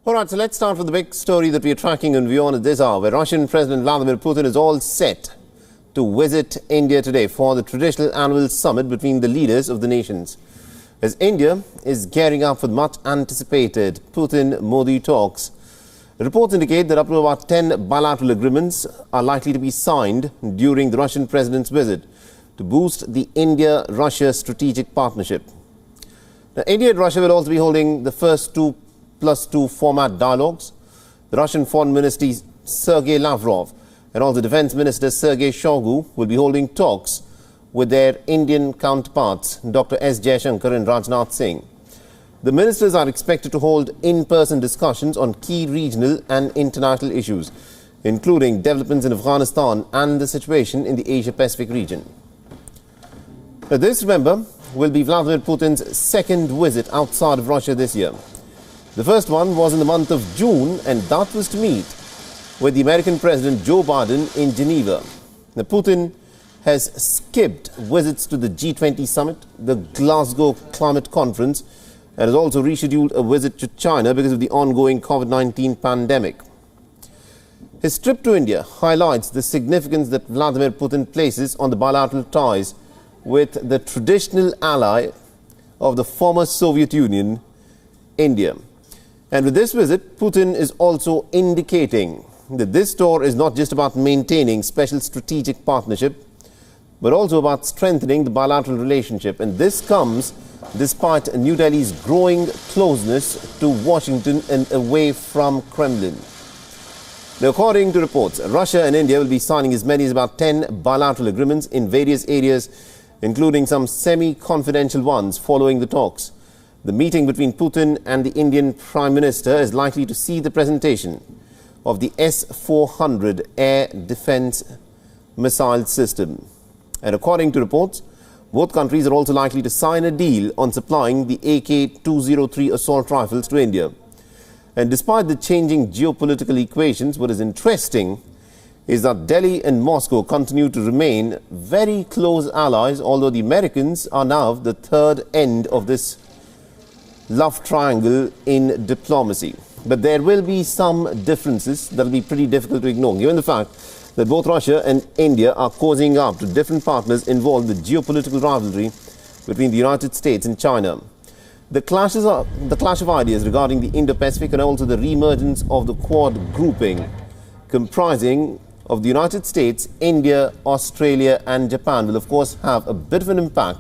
All right, so let's start with the big story that we are tracking on WION at this hour, where Russian President Vladimir Putin is all set to visit India today for the traditional annual summit between the leaders of the nations. As India is gearing up for the much anticipated Putin-Modi talks, reports indicate that up to about 10 bilateral agreements are likely to be signed during the Russian president's visit to boost the India-Russia strategic partnership. Now, India and Russia will also be holding the first 2+2 format dialogues. The Russian Foreign Minister Sergei Lavrov and also Defense Minister Sergei Shoigu will be holding talks with their Indian counterparts, Dr. S. Jaishankar and Rajnath Singh. The ministers are expected to hold in-person discussions on key regional and international issues, including developments in Afghanistan and the situation in the Asia-Pacific region. Now, this, remember, will be Vladimir Putin's second visit outside of Russia this year. The first one was in the month of June, and that was to meet with the American President Joe Biden in Geneva. Now, Putin has skipped visits to the G20 summit, the Glasgow climate conference, and has also rescheduled a visit to China because of the ongoing COVID-19 pandemic. His trip to India highlights the significance that Vladimir Putin places on the bilateral ties with the traditional ally of the former Soviet Union, India. And with this visit, Putin is also indicating that this tour is not just about maintaining special strategic partnership, but also about strengthening the bilateral relationship. And this comes despite New Delhi's growing closeness to Washington and away from Kremlin. Now, according to reports, Russia and India will be signing as many as about 10 bilateral agreements in various areas, including some semi-confidential ones following the talks. The meeting between Putin and the Indian Prime Minister is likely to see the presentation of the S-400 air defense missile system. And according to reports, both countries are also likely to sign a deal on supplying the AK-203 assault rifles to India. And despite the changing geopolitical equations, what is interesting is that Delhi and Moscow continue to remain very close allies, although the Americans are now the third end of this love triangle in diplomacy. But there will be some differences that will be pretty difficult to ignore, given the fact that both Russia and India are causing up to different partners involved in the geopolitical rivalry between the United States and China. The clash of ideas regarding the Indo-Pacific and also the reemergence of the Quad grouping, comprising of the United States, India, Australia and Japan, will of course have a bit of an impact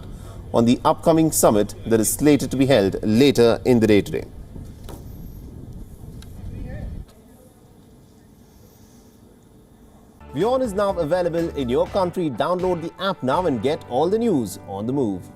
on the upcoming summit that is slated to be held later in the day today. WION is now available in your country. Download the app now and get all the news on the move.